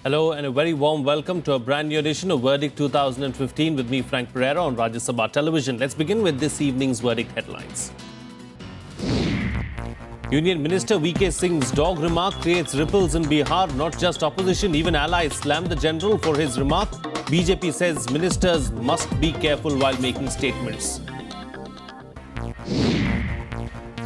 Hello and a very warm welcome to a brand new edition of Verdict 2015 with me, Frank Pereira, on Rajya Sabha Television. Let's begin with this evening's Verdict headlines. Union Minister VK Singh's dog remark creates ripples in Bihar. Not just opposition, even allies slammed the general for his remark. BJP says ministers must be careful while making statements.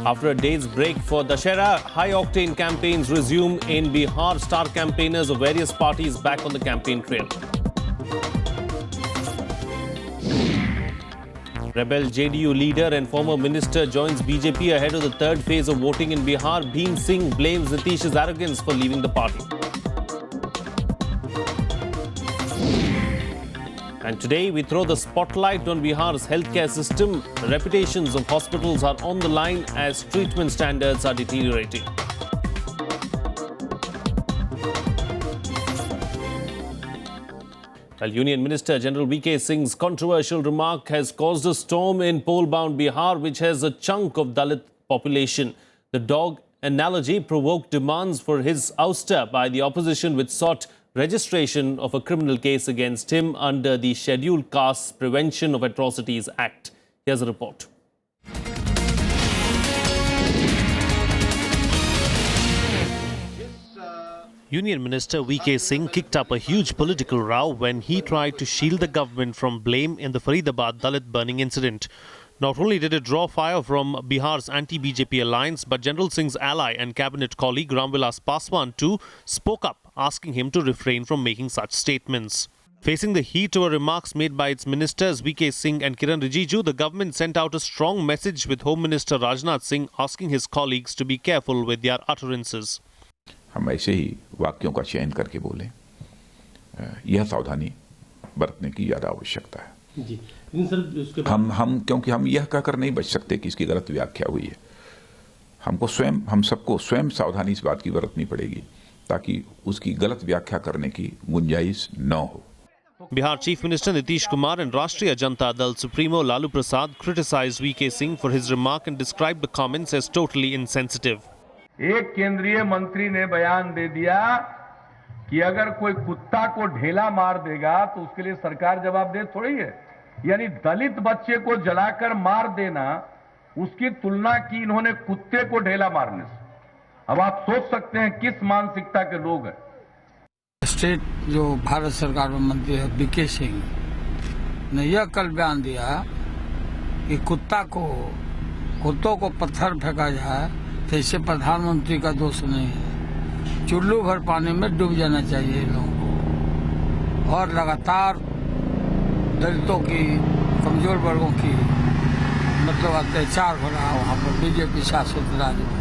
After a day's break for Dussehra, high-octane campaigns resume in Bihar. Star campaigners of various parties back on the campaign trail. Rebel JDU leader and former minister joins BJP ahead of the third phase of voting in Bihar. Bhim Singh blames Nitish's arrogance for leaving the party. And today we throw the spotlight on Bihar's healthcare system. The reputations of hospitals are on the line as treatment standards are deteriorating. Well, Union Minister General VK Singh's controversial remark has caused a storm in poll-bound Bihar, which has a chunk of Dalit population. The dog analogy provoked demands for his ouster by the opposition, which sought registration of a criminal case against him under the Scheduled Castes Prevention of Atrocities Act. Here's a report. Union Minister VK Singh kicked up a huge political row when he tried to shield the government from blame in the Faridabad Dalit burning incident. Not only did it draw fire from Bihar's anti-BJP alliance, but General Singh's ally and cabinet colleague Ramvilas Paswan too spoke up, asking him to refrain from making such statements. Facing the heat over remarks made by its ministers VK Singh and Kiran Rijiju, the government sent out a strong message with Home Minister Rajnath Singh asking his colleagues to be careful with their utterances. हम ऐसे ही वाक्यों का चयन करके बोलें, यह सावधानी बरतने की ज़्यादा आवश्यकता है। जी, हम क्योंकि हम यह कहकर नहीं बच सकते कि इसकी गलत व्याख्या हुई है। हम सबको स्वयं सावधानी इस बात की बरतनी पड़ेगी ताकि उसकी गलत व्याख्या करने की गुंजाइश न हो। Bihar Chief Minister Nitish Kumar and Rashtriya Janata Dal Supremo Lalu Prasad criticized VK Singh for his remark and described the comments as totally insensitive. एक केंद्रीय मंत्री ने बयान दे दिया कि अगर कोई कुत्ता को ढेला मार देगा तो उसके लिए सरकार जवाबदेह थोड़ी है। यानी दलित बच्चे को जलाकर मार देना, उसकी तुलना की इन्होंने कुत्ते को ढेला मारने से। अब आप सोच सकते हैं किस मानसिकता के लोग हैं। स्टेट जो भारत सरकार में मंत्री है बीके सिंह ने यह कल बयान दिया कि कुत्तों को पत्थर फेंका जाए तो इससे प्रधानमंत्री का दोष नहीं है। चुल्लू भर पानी में डूब जाना चाहिए इन लोगों को। और लगातार दलितों की, कमजोर वर्गों की मतलब अत्याचार हो रहा है वहाँ पर बीजेपी शासित राज्य में।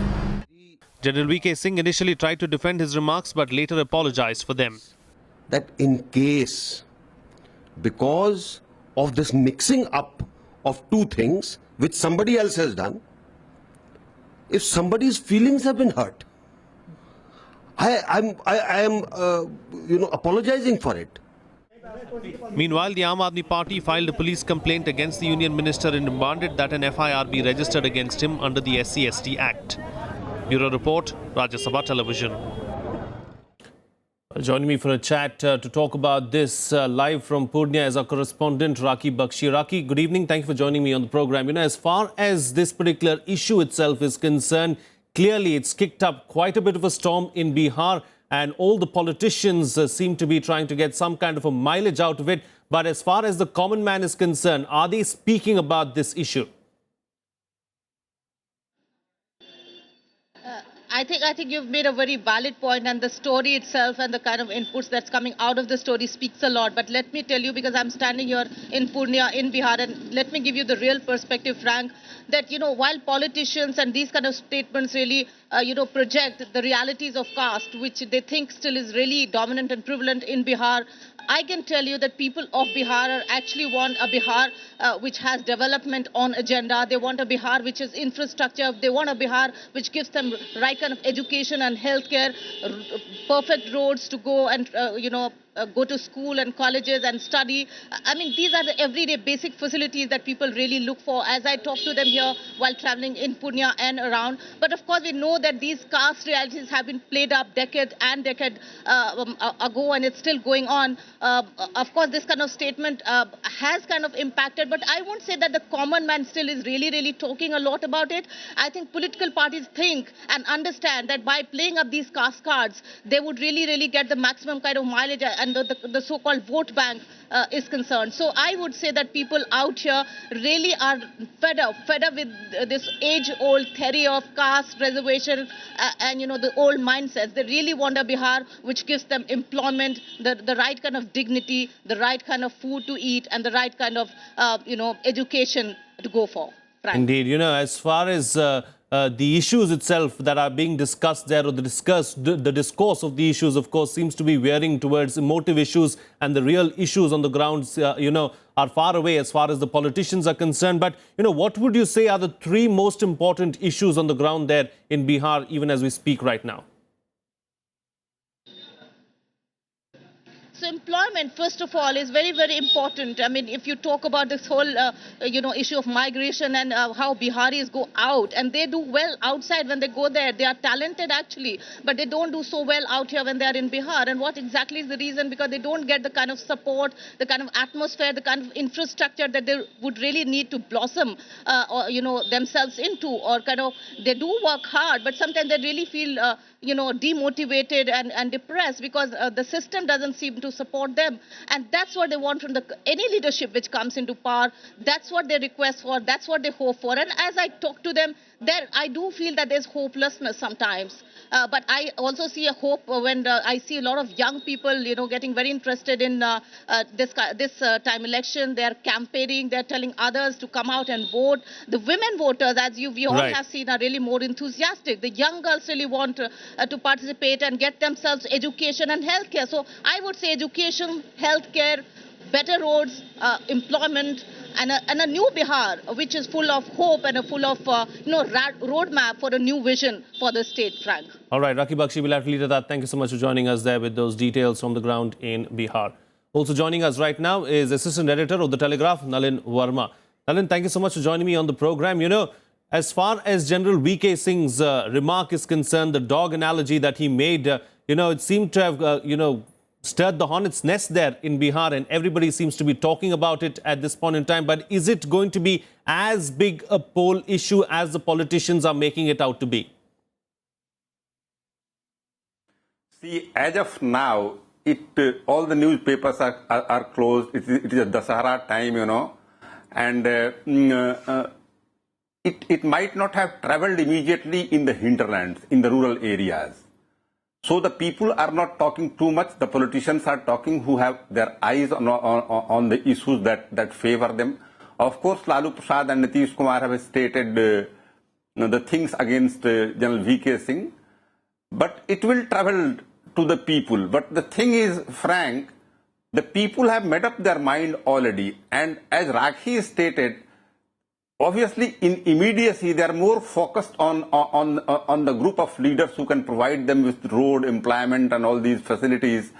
General VK Singh initially tried to defend his remarks but later apologized for them. That in case, because of this mixing up of two things which somebody else has done, if somebody's feelings have been hurt, I am apologizing for it. Meanwhile, the Aam Aadmi Party filed a police complaint against the Union Minister and demanded that an FIR be registered against him under the SC/ST Act. Bureau Report, Rajya Sabha Television. Joining me for a chat to talk about this live from Purnia is our correspondent Raki Bakshi. Raki, good evening. Thank you for joining me on the program. You know, as far as this particular issue itself is concerned, clearly it's kicked up quite a bit of a storm in Bihar and all the politicians seem to be trying to get some kind of a mileage out of it. But as far as the common man is concerned, are they speaking about this issue? I think you've made a very valid point, and the story itself and the kind of inputs that's coming out of the story speaks a lot. But let me tell you, because I'm standing here in Purnia, in Bihar, and let me give you the real perspective, Frank, that, you know, while politicians and these kind of statements really, project the realities of caste, which they think still is really dominant and prevalent in Bihar, I can tell you that people of Bihar actually want a Bihar which has development on agenda. They want a Bihar which has infrastructure. They want a Bihar which gives them right kind of education and healthcare, perfect roads to go and, go to school and colleges and study. I mean, these are the everyday basic facilities that people really look for as I talk to them here while traveling in Purnia and around. But of course, we know that these caste realities have been played up decade ago, and it's still going on. Of course, this kind of statement has kind of impacted, but I won't say that the common man still is really talking a lot about it. I think political parties think and understand that by playing up these caste cards, they would really get the maximum kind of mileage and the so-called vote bank is concerned. So I would say that people out here really are fed up with this age-old theory of caste reservation and, you know, the old mindsets. They really want a Bihar which gives them employment, the right kind of dignity, the right kind of food to eat, and the right kind of, education to go for. Frank. Indeed, you know, as far as the issues itself that are being discussed there, or the discourse of the issues, of course, seems to be veering towards emotive issues, and the real issues on the grounds, are far away as far as the politicians are concerned. But, what would you say are the three most important issues on the ground there in Bihar, even as we speak right now? So employment, first of all, is very important. I mean, if you talk about this whole, issue of migration and how Biharis go out, and they do well outside when they go there. They are talented, actually, but they don't do so well out here when they are in Bihar. And what exactly is the reason? Because they don't get the kind of support, the kind of atmosphere, the kind of infrastructure that they would really need to blossom, themselves into, or they do work hard, but sometimes they really feel, demotivated and depressed because the system doesn't seem to support them. And that's what they want from any leadership which comes into power. That's what they request for. That's what they hope for. And as I talk to them, I do feel that there's hopelessness sometimes. But I also see a hope when I see a lot of young people, getting very interested in this time election. They're campaigning. They're telling others to come out and vote. The women voters, as we all have seen, are really more enthusiastic. The young girls really want to participate and get themselves education and healthcare. So I would say education, healthcare, better roads, employment, and a new Bihar, which is full of hope and full of, roadmap for a new vision for the state, Frank. All right, Rakhi Bakshi, we'll have to leave it at that. Thank you so much for joining us there with those details from the ground in Bihar. Also joining us right now is Assistant Editor of The Telegraph, Nalin Verma. Nalin, thank you so much for joining me on the program. As far as General V.K. Singh's remark is concerned, the dog analogy that he made, it seemed to have, stirred the hornet's nest there in Bihar, and everybody seems to be talking about it at this point in time. But is it going to be as big a poll issue as the politicians are making it out to be? See, as of now, all the newspapers are closed. It is a Dasahara time, and it might not have traveled immediately in the hinterlands, in the rural areas. So the people are not talking too much. The politicians are talking who have their eyes on the issues that favor them. Of course, Lalu Prasad and Nitish Kumar have stated the things against General V.K. Singh. But it will travel to the people. But the thing is, Frank, the people have made up their mind already. And as Rakhi stated, obviously, in immediacy, they are more focused on the group of leaders who can provide them with road, employment, and all these facilities.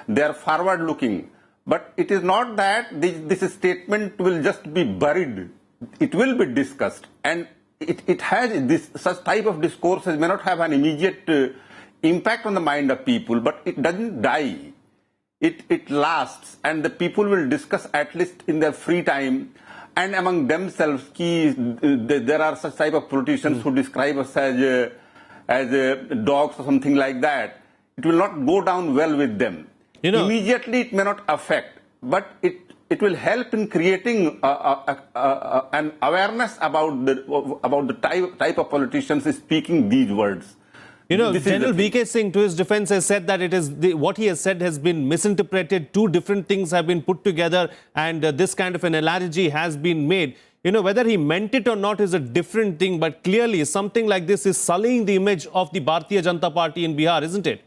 They are forward-looking. But it is not that this statement will just be buried. It will be discussed. And it has such type of discourses may not have an immediate impact on the mind of people, but it doesn't die. It lasts, and the people will discuss at least in their free time. And among themselves, there are such type of politicians who describe us as dogs or something like that. It will not go down well with them. Immediately, it may not affect, but it will help in creating an awareness about the type of politicians speaking these words. General V.K. Singh, to his defense, has said that what he has said has been misinterpreted. Two different things have been put together, and this kind of an analogy has been made. Whether he meant it or not is a different thing, but clearly something like this is sullying the image of the Bharatiya Janata Party in Bihar, isn't it?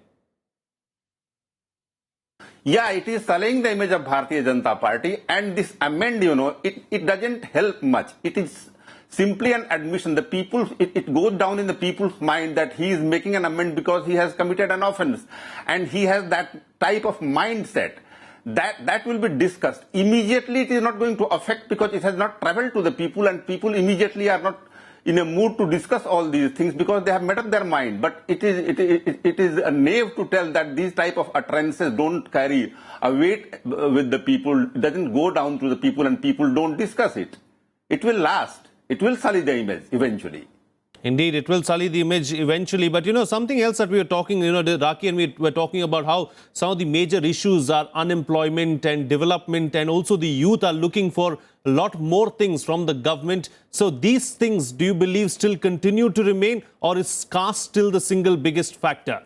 Yeah, it is sullying the image of Bharatiya Janata Party, and this amend, it doesn't help much. It is simply an admission. The people, it goes down in the people's mind that he is making an amendment because he has committed an offense, and he has that type of mindset. That will be discussed. Immediately it is not going to affect because it has not traveled to the people, and people immediately are not in a mood to discuss all these things because they have made up their mind. But it is a knave to tell that these type of utterances don't carry a weight with the people, it doesn't go down to the people, and people don't discuss it. It will last. It will sully the image eventually. Indeed, it will sully the image eventually. But, something else that we were talking, Raki and we were talking about how some of the major issues are unemployment and development, and also the youth are looking for a lot more things from the government. So these things, do you believe, still continue to remain, or is caste still the single biggest factor?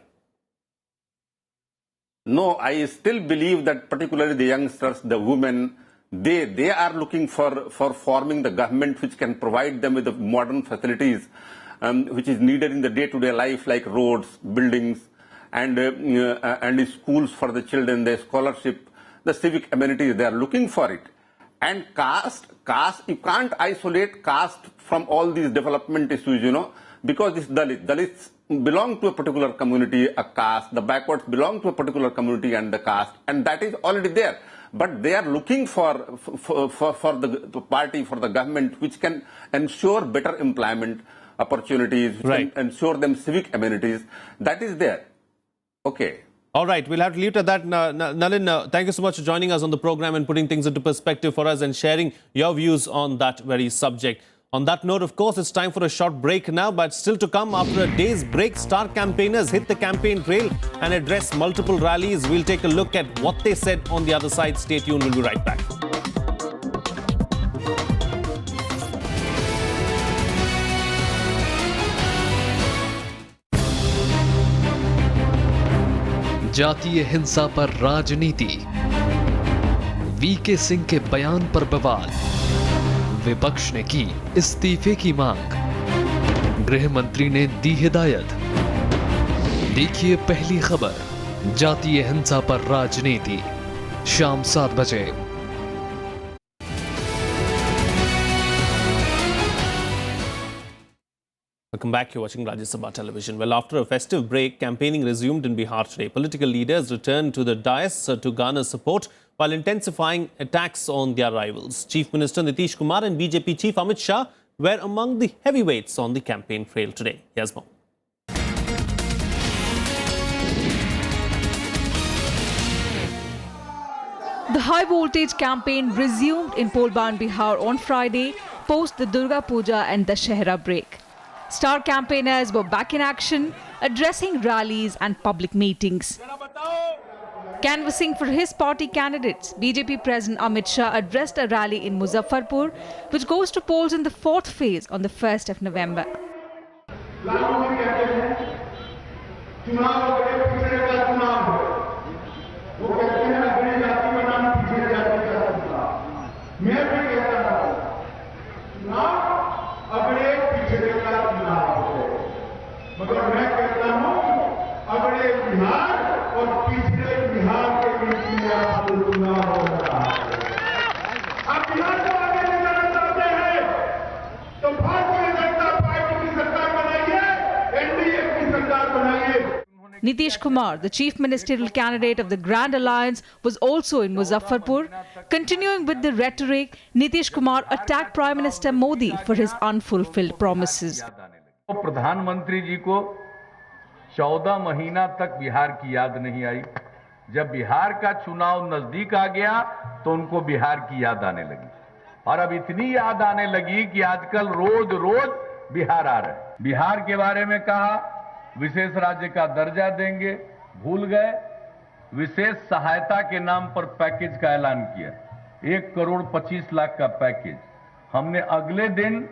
No, I still believe that particularly the youngsters, the women, they are looking for forming the government which can provide them with the modern facilities which is needed in the day-to-day life, like roads, buildings, and schools for the children, the scholarship, the civic amenities. They are looking for it. And caste, you can't isolate caste from all these development issues, because this Dalits belong to a particular community, a caste, the backwards belong to a particular community and the caste, and that is already there. But they are looking for the party, for the government, which can ensure better employment opportunities, right, and ensure them civic amenities. That is there. Okay. All right, we'll have to leave it at that. Nalin, thank you so much for joining us on the program and putting things into perspective for us and sharing your views on that very subject. On that note, of course, it's time for a short break now, but still to come, after a day's break, star campaigners hit the campaign trail and address multiple rallies. We'll take a look at what they said on the other side. Stay tuned, we'll be right back. जातीय हिंसा पर राजनीति, VK Singh के बयान पर बवाल, विपक्ष ने की इस्तीफे की मांग, गृह मंत्री ने दी हिदायत। देखिए पहली खबर, जातीय हिंसा पर राजनीति, शाम 7 बजे। Welcome back. You're watching Rajya Sabha television. Well, after a festive break, campaigning resumed in Bihar today. Political leaders returned to the dais to garner support while intensifying attacks on their rivals. Chief Minister Nitish Kumar and BJP Chief Amit Shah were among the heavyweights on the campaign trail today. Here's more. The high-voltage campaign resumed in Polban, Bihar on Friday, post the Durga Puja and Dashehra break. Star campaigners were back in action, addressing rallies and public meetings. Canvassing for his party candidates, BJP President Amit Shah addressed a rally in Muzaffarpur, which goes to polls in the 4th phase on the 1st of November. Nitish Kumar, the chief ministerial candidate of the Grand Alliance, was also in Muzaffarpur. Continuing with the rhetoric, Nitish Kumar attacked Prime Minister Modi for his unfulfilled promises. प्रधानमंत्री जी को 14 महीना तक बिहार की याद नहीं आई। जब बिहार का चुनाव नजदीक आ गया तो उनको बिहार की याद आने लगी, और अब इतनी याद आने लगी कि आजकल रोज रोज बिहार आ रहा है। बिहार के बारे में कहा विशेष राज्य का दर्जा देंगे, भूल गए विशेष सहायता के नाम पर पैकेज का ऐलान किया, 1 करोड़ 25 लाख का पैकेज। हमने अगले दिन,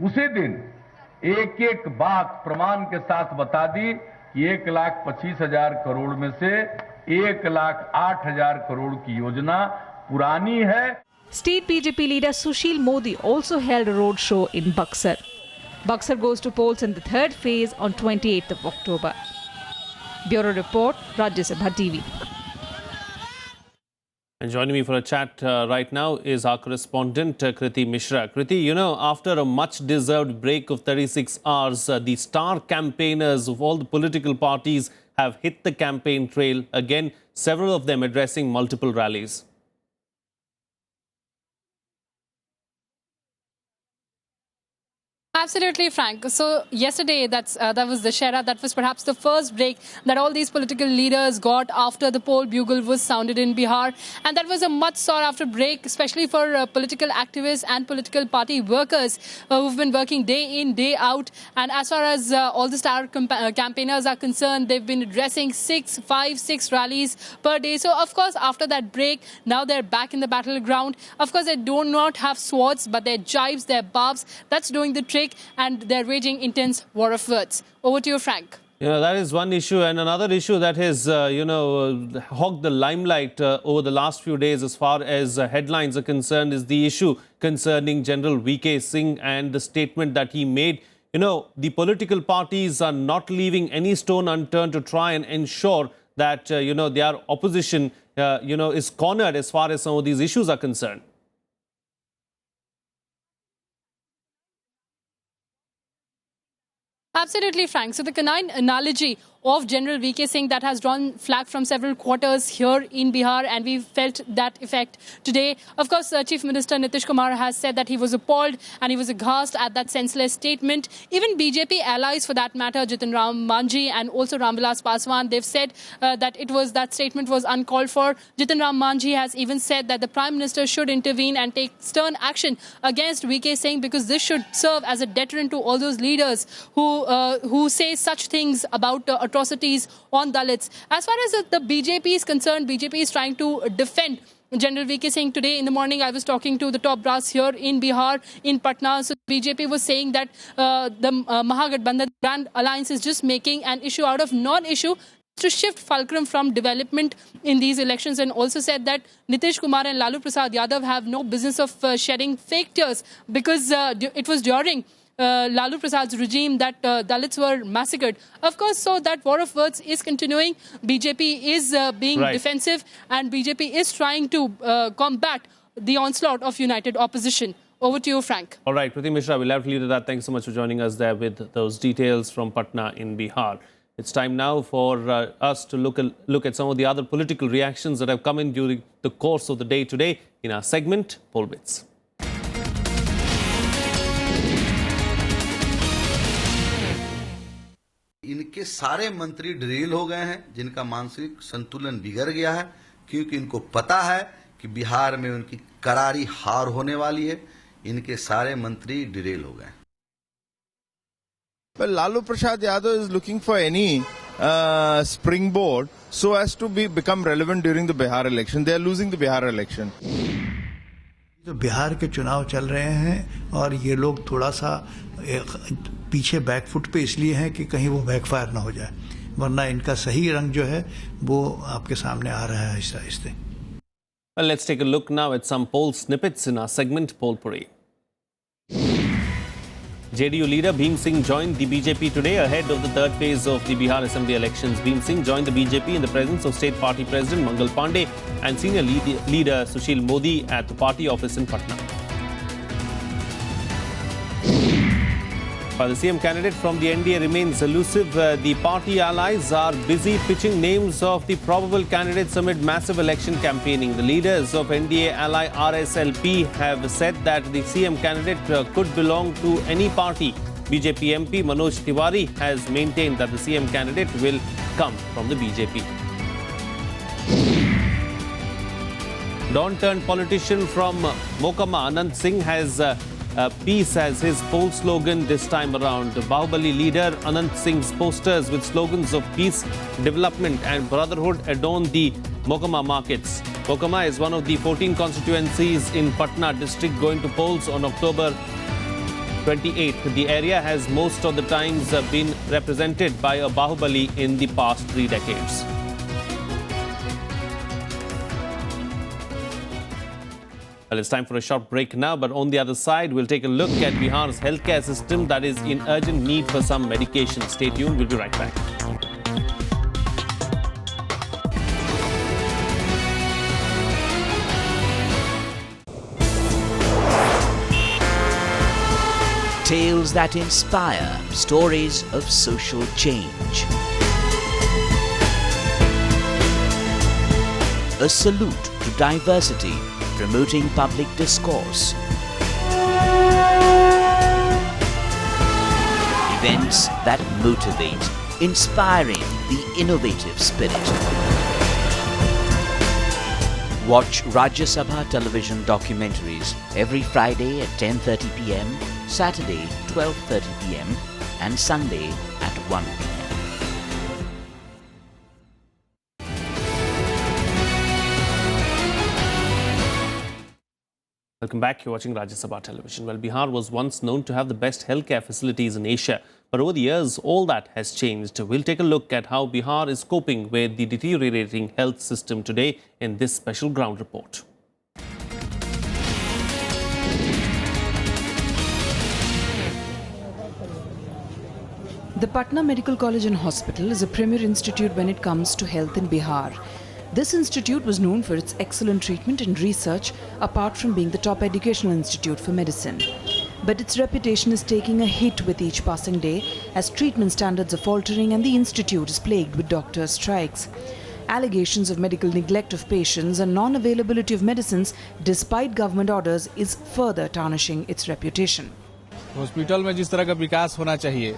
उसी दिन एक एक बात प्रमाण के साथ बता दी कि 1,25,000 करोड़ में से 1,08,000 करोड़ की योजना पुरानी है। State BJP leader Sushil Modi also held a road show in Buxar. Buxar goes to polls in the 3rd phase on 28th of October. Bureau Report, Rajya Sabha TV. And joining me for a chat right now is our correspondent, Kriti Mishra. Kriti, you know, after a much-deserved break of 36 hours, the star campaigners of all the political parties have hit the campaign trail again, several of them addressing multiple rallies. Absolutely, Frank. So yesterday, that was the Shera. That was perhaps the first break that all these political leaders got after the poll bugle was sounded in Bihar. And that was a much sought-after break, especially for political activists and political party workers who've been working day in, day out. And as far as all the star campaigners are concerned, they've been addressing 6 rallies per day. So, of course, after that break, now they're back in the battleground. Of course, they do not have swords, but their jibes, their barbs, that's doing the trick. And they're waging intense war of words. Over to you, Frank. You know, that is one issue. And another issue that has, hogged the limelight over the last few days as far as headlines are concerned is the issue concerning General VK Singh and the statement that he made. You know, the political parties are not leaving any stone unturned to try and ensure that, their opposition, is cornered as far as some of these issues are concerned. Absolutely, Frank. So the canine analogy of General VK Singh that has drawn flack from several quarters here in Bihar, and we felt that effect today. Of course, Chief Minister Nitish Kumar has said that he was appalled and he was aghast at that senseless statement. Even BJP allies, for that matter, Jitin Ram Manjhi and also Ramvilas Paswan, they've said that statement was uncalled for. Jitin Ram Manjhi has even said that the Prime Minister should intervene and take stern action against VK Singh, because this should serve as a deterrent to all those leaders who say such things about atrocities on Dalits. As far as the BJP is concerned, BJP is trying to defend General VK Singh. Today in the morning, I was talking to the top brass here in Bihar, in Patna. So BJP was saying that the Mahagathbandhan Grand Alliance is just making an issue out of non-issue to shift fulcrum from development in these elections, and also said that Nitish Kumar and Lalu Prasad Yadav have no business of shedding fake tears, because it was during Lalu Prasad's regime that Dalits were massacred. Of course, so that war of words is continuing. BJP is being defensive, and BJP is trying to combat the onslaught of united opposition. Over to you, Frank. All right, Kriti Mishra, we'll have to leave it at that. Thanks so much for joining us there with those details from Patna in Bihar. It's time now for us to look at some of the other political reactions that have come in during the course of the day today in our segment, Poll Bits. इनके सारे मंत्री drill हो गए हैं, जिनका मानसिक संतुलन बिगड़ गया है, क्योंकि इनको पता है कि बिहार में उनकी करारी हार होने वाली है. इनके सारे मंत्री ड्रिल हो गए. Well, Lalu Prasad Yadav is looking for any springboard so as to become relevant during the Bihar election. They are losing the Bihar election. तो बिहार के चुनाव चल रहे हैं और ये लोग थोड़ा सा पीछे बैकफुट पे इसलिए हैं कि कहीं वो बैकफायर ना हो जाए, वरना इनका सही रंग जो है वो आपके सामने आ रहा है आहिस्ते आहिस्ते. Well, let's take a look now at some poll snippets in our segment Poll Puri. JDU leader Bhim Singh joined the BJP today ahead of the third phase of the Bihar Assembly elections. Bhim Singh joined the BJP in the presence of State Party President Mangal Pandey and senior leader Sushil Modi at the party office in Patna. While the CM candidate from the NDA remains elusive, the party allies are busy pitching names of the probable candidates amid massive election campaigning. The leaders of NDA ally RSLP have said that the CM candidate could belong to any party. BJP MP Manoj Tiwari has maintained that the CM candidate will come from the BJP. Dawn-turned politician from Mokama, Anant Singh has peace as his poll slogan this time around. Bahubali leader Anant Singh's posters with slogans of peace, development and brotherhood adorn the Mokama markets. Mokama is one of the 14 constituencies in Patna district going to polls on October 28th. The area has most of the times been represented by a Bahubali in the past 3 decades. Well, it's time for a short break now, but on the other side, we'll take a look at Bihar's healthcare system that is in urgent need for some medication. Stay tuned, we'll be right back. Tales that inspire, stories of social change. A salute to diversity, promoting public discourse. Events that motivate, inspiring the innovative spirit. Watch Rajya Sabha television documentaries every Friday at 10:30 p.m, Saturday 12:30 p.m, and Sunday at 1 p.m. Welcome back. You're watching Rajya Sabha television. Well, Bihar was once known to have the best healthcare facilities in Asia. But over the years, all that has changed. We'll take a look at how Bihar is coping with the deteriorating health system today in this special ground report. The Patna Medical College and Hospital is a premier institute when it comes to health in Bihar. This institute was known for its excellent treatment and research, apart from being the top educational institute for medicine. But its reputation is taking a hit with each passing day, as treatment standards are faltering and the institute is plagued with doctor strikes. Allegations of medical neglect of patients and non-availability of medicines despite government orders is further tarnishing its reputation. Hospital में जिस तरह का विकास होना चाहिए,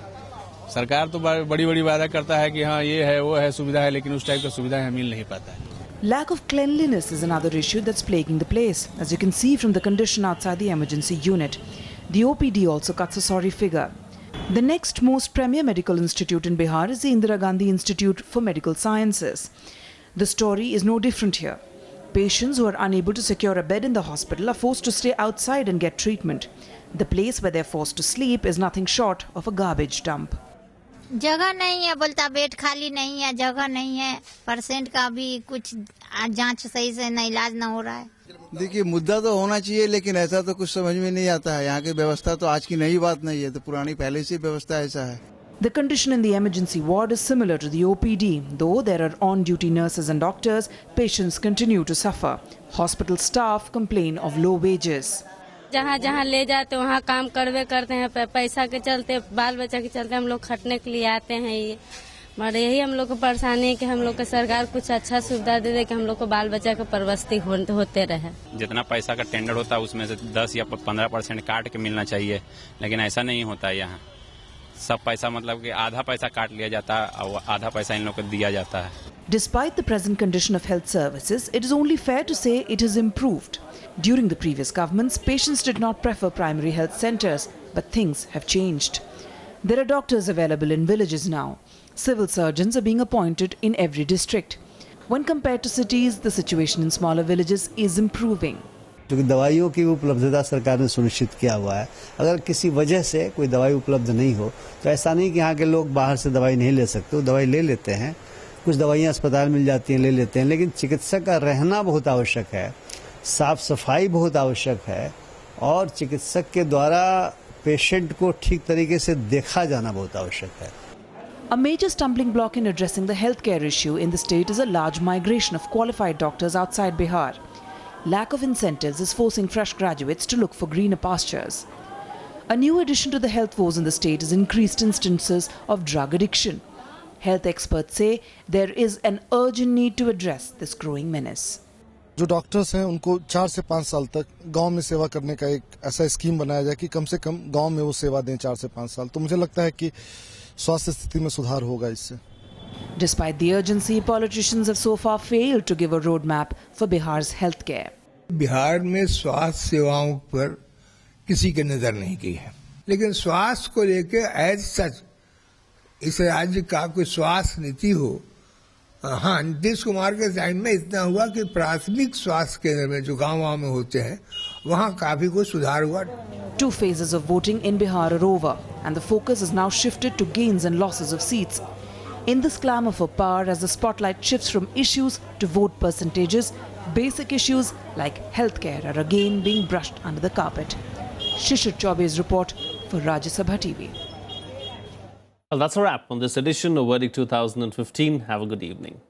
सरकार तो बड़ी-बड़ी वादा करता है कि हाँ ये है वो है सुविधा है, लेकिन उस टाइप का सुविधा मिल नहीं पाता है. Lack of cleanliness is another issue that's plaguing the place, as you can see from the condition outside the emergency unit. The OPD also cuts a sorry figure. The next most premier medical institute in Bihar is the Indira Gandhi Institute for Medical Sciences. The story is no different here. Patients who are unable to secure a bed in the hospital are forced to stay outside and get treatment. The place where they're forced to sleep is nothing short of a garbage dump. जगह नहीं है, बोलता bed खाली नहीं है, जगह नहीं है, पेशेंट का भी कुछ जांच सही से ना इलाज ना हो रहा है. देखिए मुद्दा तो होना चाहिए, लेकिन ऐसा तो कुछ समझ में नहीं आता है. यहाँ की व्यवस्था तो आज की नई बात नहीं है, तो पुरानी पहले से व्यवस्था ऐसा है. The condition in the emergency ward is similar to the OPD. Though there are on-duty nurses and doctors, patients continue to suffer. Hospital staff complain of low wages. जहाँ जहाँ ले जाते वहाँ काम करवे करते हैं, पैसा के चलते, बाल बच्चा के चलते हम लोग खटने के लिए आते हैं. ये बड़े यही हम लोग को परेशानी है कि हम लोग को सरकार कुछ अच्छा सुविधा दे दे कि हम लोग को बाल बच्चा का परवस्ती होते रहे. जितना पैसा का टेंडर होता है उसमें से 10 या 15% काट के मिलना चाहिए, लेकिन ऐसा नहीं होता है. यहाँ सब पैसा मतलब कि आधा पैसा काट लिया जाता है और आधा पैसा इन लोग को दिया जाता है. Despite the present condition of health services, it is only fair to say it has improved. During the previous governments, patients did not prefer primary health centers, but things have changed. There are doctors available in villages now. Civil surgeons are being appointed in every district. When compared to cities, the situation in smaller villages is improving. क्योंकि दवाइयों की उपलब्धता सरकार ने सुनिश्चित किया हुआ है. अगर किसी वजह से कोई दवाई उपलब्ध नहीं हो, तो ऐसा नहीं कि यहाँ के लोग बाहर से दवाई नहीं ले सकते, वो दवाई ले लेते हैं. कुछ दवाइयाँ अस्पताल मिल जाती हैं, ले लेते हैं, लेकिन चिकित्सक का रहना बहुत आवश्यक है, साफ सफाई बहुत आवश्यक है, और चिकित्सक के द्वारा पेशेंट को ठीक तरीके से देखा जाना बहुत आवश्यक है. A major stumbling block in addressing the healthcare issue in the state is a large migration of qualified doctors outside Bihar. Lack of incentives is forcing fresh graduates to look for greener pastures. A new addition to the health woes in the state is increased instances of drug addiction. Health experts say there is an urgent need to address this growing menace. जो doctors हैं उनको 4 से 5 साल तक गांव में सेवा करने का एक ऐसा स्कीम बनाया जाए कि कम से कम गांव में वो सेवा दें 4 से 5 साल. तो मुझे लगता है कि स्वास्थ्य स्थिति में सुधार होगा इससे. Despite the urgency, politicians have so far failed to give a roadmap for Bihar's healthcare. Bihar में स्वास्थ्य सेवाओं पर किसी की नजर नहीं की है, लेकिन स्वास्थ्य को लेकर एज सच इस राज्य का कोई स्वास्थ्य नीति हो. हाँ, नीतीश कुमार के टाइम में इतना हुआ कि प्राथमिक स्वास्थ्य केंद्र में जो गाँव में होते हैं वहाँ काफी कुछ सुधार हुआ. 2 phases of voting in Bihar are over, and the focus is now shifted to gains and losses of seats. In this clamor for power, as the spotlight shifts from issues to vote percentages, basic issues like healthcare are again being brushed under the carpet. Shishir Chaube's report for Rajya Sabha TV. Well, that's a wrap on this edition of Verdict 2015. Have a good evening.